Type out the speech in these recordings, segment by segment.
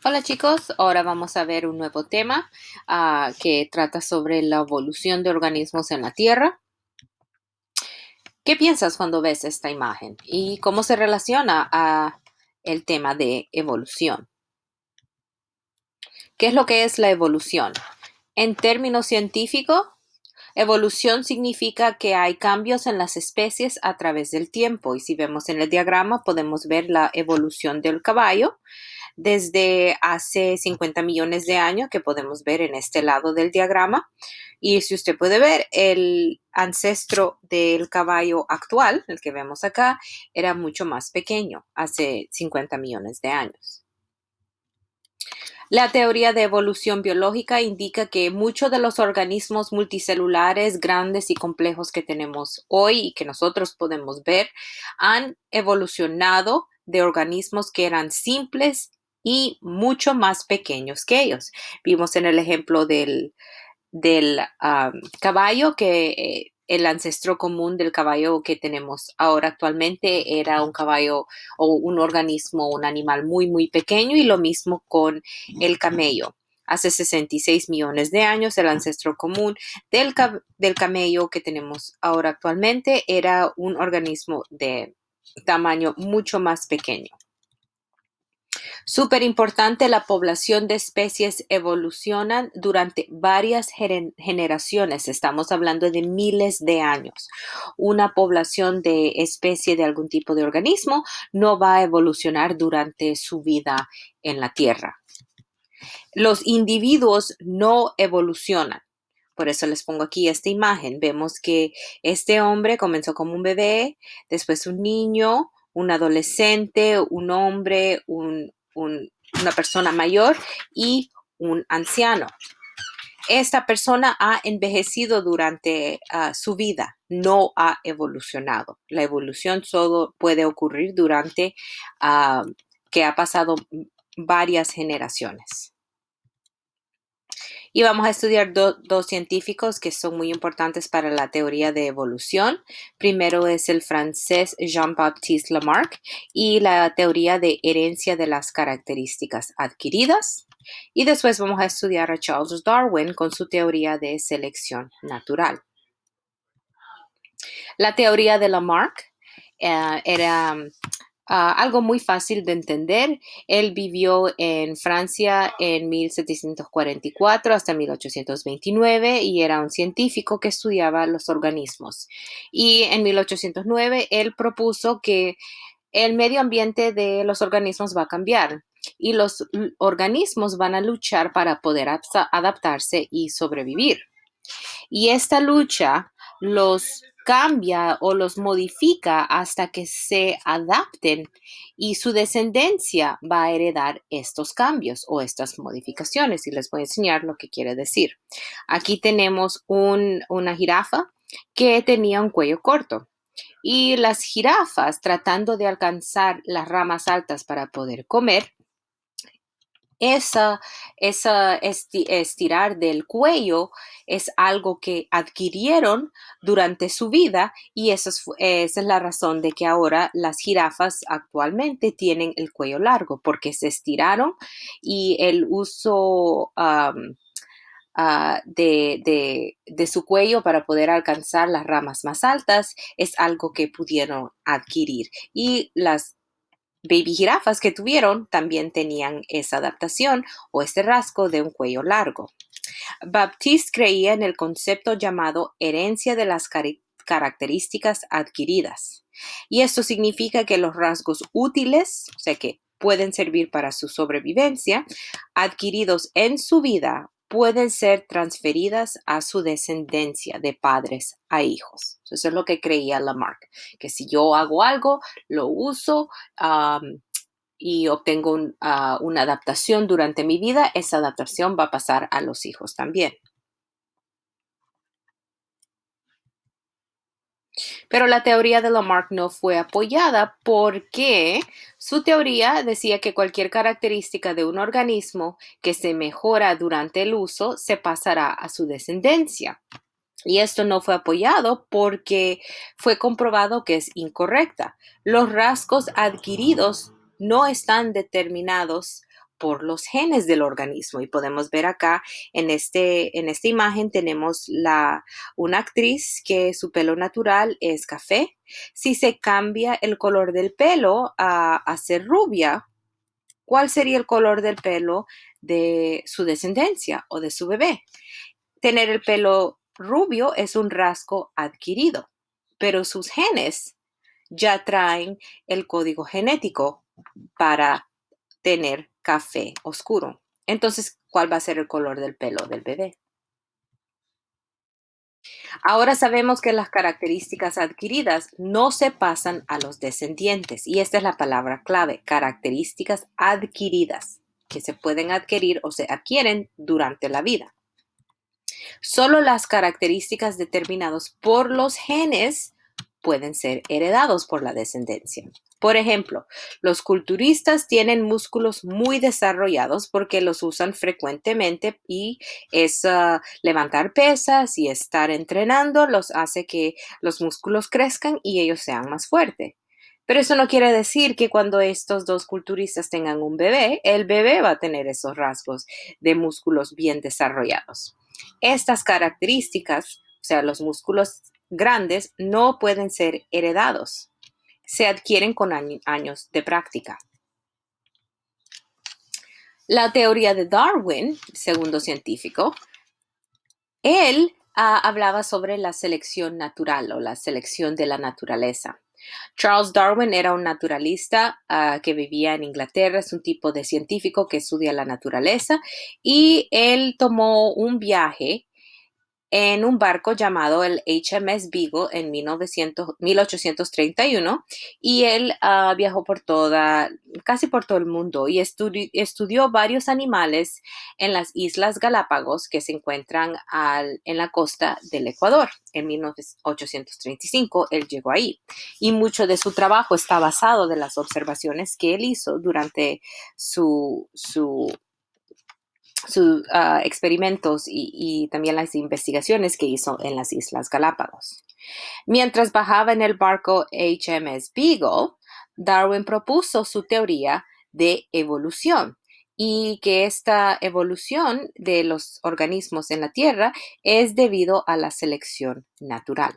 Hola chicos, ahora vamos a ver un nuevo tema que trata sobre la evolución de organismos en la Tierra. ¿Qué piensas cuando ves esta imagen y cómo se relaciona a el tema de evolución? ¿Qué es lo que es la evolución? En términos científicos, evolución significa que hay cambios en las especies a través del tiempo y si vemos en el diagrama podemos ver la evolución del caballo desde hace 50 millones de años que podemos ver en este lado del diagrama. Y si usted puede ver, el ancestro del caballo actual, el que vemos acá, era mucho más pequeño hace 50 millones de años. La teoría de evolución biológica indica que muchos de los organismos multicelulares grandes y complejos que tenemos hoy y que nosotros podemos ver han evolucionado de organismos que eran simples y mucho más pequeños que ellos. Vimos en el ejemplo del caballo que el ancestro común del caballo que tenemos ahora actualmente era un caballo o un organismo, un animal muy, muy pequeño y lo mismo con el camello. Hace 66 millones de años, el ancestro común del camello que tenemos ahora actualmente era un organismo de tamaño mucho más pequeño. Súper importante, la población de especies evolucionan durante varias generaciones. Estamos hablando de miles de años. Una población de especie de algún tipo de organismo no va a evolucionar durante su vida en la Tierra. Los individuos no evolucionan. Por eso les pongo aquí esta imagen. Vemos que este hombre comenzó como un bebé, después un niño, un adolescente, un hombre, una persona mayor y un anciano. Esta persona ha envejecido durante su vida, no ha evolucionado. La evolución solo puede ocurrir durante que ha pasado varias generaciones. Y vamos a estudiar dos científicos que son muy importantes para la teoría de evolución. Primero es el francés Jean-Baptiste Lamarck y la teoría de herencia de las características adquiridas. Y después vamos a estudiar a Charles Darwin con su teoría de selección natural. La teoría de Lamarck era algo muy fácil de entender. Él vivió en Francia en 1744 hasta 1829 y era un científico que estudiaba los organismos. Y en 1809 él propuso que el medio ambiente de los organismos va a cambiar y los organismos van a luchar para poder adaptarse y sobrevivir. Y esta lucha los cambia o los modifica hasta que se adapten y su descendencia va a heredar estos cambios o estas modificaciones y les voy a enseñar lo que quiere decir. Aquí tenemos una jirafa que tenía un cuello corto y las jirafas tratando de alcanzar las ramas altas para poder comer estirar del cuello es algo que adquirieron durante su vida y esa es la razón de que ahora las jirafas actualmente tienen el cuello largo porque se estiraron y el uso de su cuello para poder alcanzar las ramas más altas es algo que pudieron adquirir y las baby jirafas que tuvieron también tenían esa adaptación o este rasgo de un cuello largo. Baptiste creía en el concepto llamado herencia de las características adquiridas. Y esto significa que los rasgos útiles, o sea que pueden servir para su sobrevivencia, adquiridos en su vida, pueden ser transferidas a su descendencia de padres a hijos. Eso es lo que creía Lamarck, que si yo hago algo, lo uso y obtengo una adaptación durante mi vida, esa adaptación va a pasar a los hijos también. Pero la teoría de Lamarck no fue apoyada porque su teoría decía que cualquier característica de un organismo que se mejora durante el uso se pasará a su descendencia. Y esto no fue apoyado porque fue comprobado que es incorrecta. Los rasgos adquiridos no están determinados por los genes del organismo. Y podemos ver acá en esta imagen tenemos una actriz que su pelo natural es café. Si se cambia el color del pelo a ser rubia, ¿cuál sería el color del pelo de su descendencia o de su bebé? Tener el pelo rubio es un rasgo adquirido, pero sus genes ya traen el código genético para tener café oscuro. Entonces, ¿cuál va a ser el color del pelo del bebé? Ahora sabemos que las características adquiridas no se pasan a los descendientes y esta es la palabra clave, características adquiridas, que se pueden adquirir o se adquieren durante la vida. Solo las características determinadas por los genes pueden ser heredados por la descendencia. Por ejemplo, los culturistas tienen músculos muy desarrollados porque los usan frecuentemente y es levantar pesas y estar entrenando los hace que los músculos crezcan y ellos sean más fuertes. Pero eso no quiere decir que cuando estos dos culturistas tengan un bebé, el bebé va a tener esos rasgos de músculos bien desarrollados. Estas características, o sea, los músculos grandes, no pueden ser heredados. Se adquieren con años de práctica. La teoría de Darwin, segundo científico, él hablaba sobre la selección natural o la selección de la naturaleza. Charles Darwin era un naturalista que vivía en Inglaterra, es un tipo de científico que estudia la naturaleza y él tomó un viaje en un barco llamado el HMS Beagle en 1831 y él viajó casi por todo el mundo y estudió varios animales en las Islas Galápagos que se encuentran en la costa del Ecuador. En 1835 él llegó ahí y mucho de su trabajo está basado de las observaciones que él hizo durante sus experimentos y también las investigaciones que hizo en las Islas Galápagos. Mientras bajaba en el barco HMS Beagle, Darwin propuso su teoría de evolución y que esta evolución de los organismos en la Tierra es debido a la selección natural.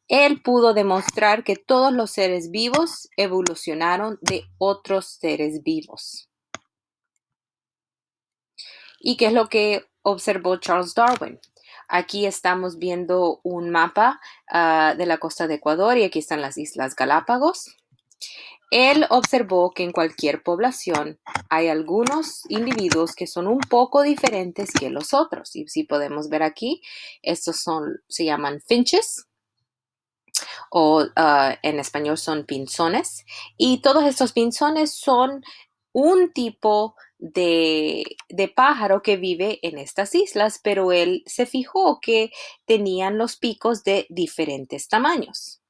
Él pudo demostrar que todos los seres vivos evolucionaron de otros seres vivos. ¿Y qué es lo que observó Charles Darwin? Aquí estamos viendo un mapa de la costa de Ecuador y aquí están las Islas Galápagos. Él observó que en cualquier población hay algunos individuos que son un poco diferentes que los otros. Y si podemos ver aquí, estos se llaman finches o en español son pinzones. Y todos estos pinzones son un tipo de pájaro que vive en estas islas, pero él se fijó que tenían los picos de diferentes tamaños.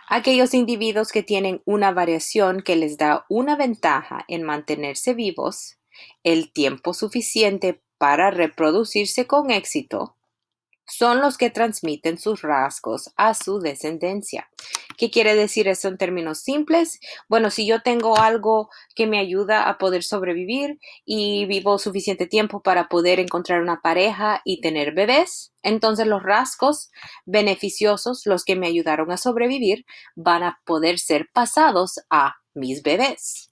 Aquellos individuos que tienen una variación que les da una ventaja en mantenerse vivos, el tiempo suficiente para reproducirse con éxito, son los que transmiten sus rasgos a su descendencia. ¿Qué quiere decir eso en términos simples? Bueno, si yo tengo algo que me ayuda a poder sobrevivir y vivo suficiente tiempo para poder encontrar una pareja y tener bebés, entonces los rasgos beneficiosos, los que me ayudaron a sobrevivir, van a poder ser pasados a mis bebés.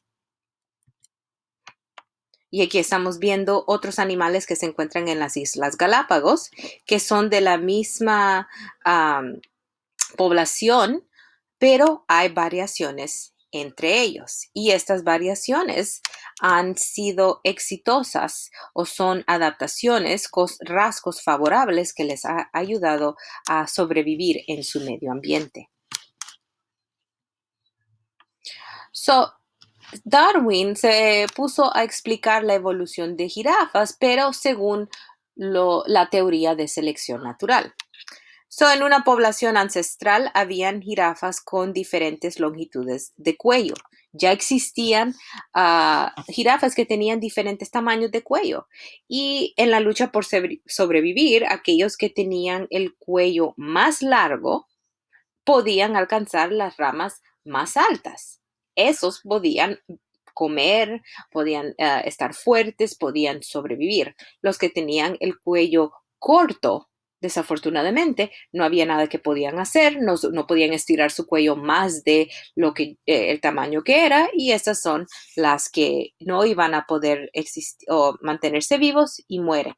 Y aquí estamos viendo otros animales que se encuentran en las Islas Galápagos, que son de la misma población, pero hay variaciones entre ellos. Y estas variaciones han sido exitosas o son adaptaciones, rasgos favorables que les ha ayudado a sobrevivir en su medio ambiente. Darwin se puso a explicar la evolución de jirafas, pero según la teoría de selección natural. En una población ancestral habían jirafas con diferentes longitudes de cuello. Ya existían jirafas que tenían diferentes tamaños de cuello. Y en la lucha por sobrevivir, aquellos que tenían el cuello más largo podían alcanzar las ramas más altas. Esos podían comer, podían estar fuertes, podían sobrevivir. Los que tenían el cuello corto, desafortunadamente, no había nada que podían hacer, no podían estirar su cuello más de lo que el tamaño que era, y esas son las que no iban a poder existir o mantenerse vivos y mueren.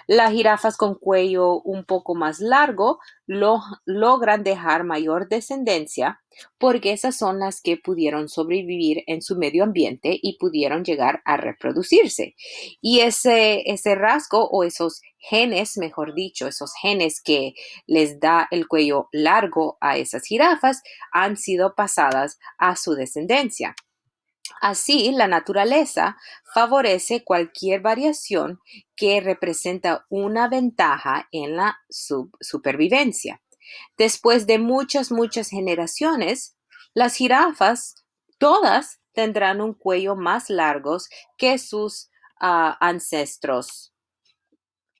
Las jirafas con cuello un poco más largo logran dejar mayor descendencia porque esas son las que pudieron sobrevivir en su medio ambiente y pudieron llegar a reproducirse. Y ese rasgo o esos genes, mejor dicho, esos genes que les da el cuello largo a esas jirafas han sido pasadas a su descendencia. Así, la naturaleza favorece cualquier variación que representa una ventaja en la supervivencia. Después de muchas generaciones, las jirafas todas tendrán un cuello más largo que sus ancestros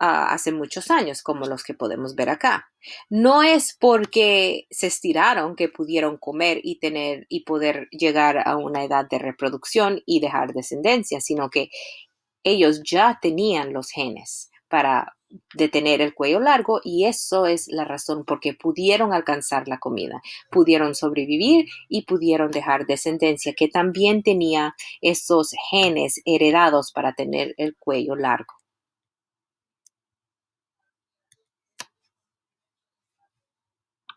hace muchos años, como los que podemos ver acá. No es porque se estiraron que pudieron comer y tener y poder llegar a una edad de reproducción y dejar descendencia, sino que ellos ya tenían los genes para detener el cuello largo, y eso es la razón por qué pudieron alcanzar la comida, pudieron sobrevivir y pudieron dejar descendencia que también tenía esos genes heredados para tener el cuello largo.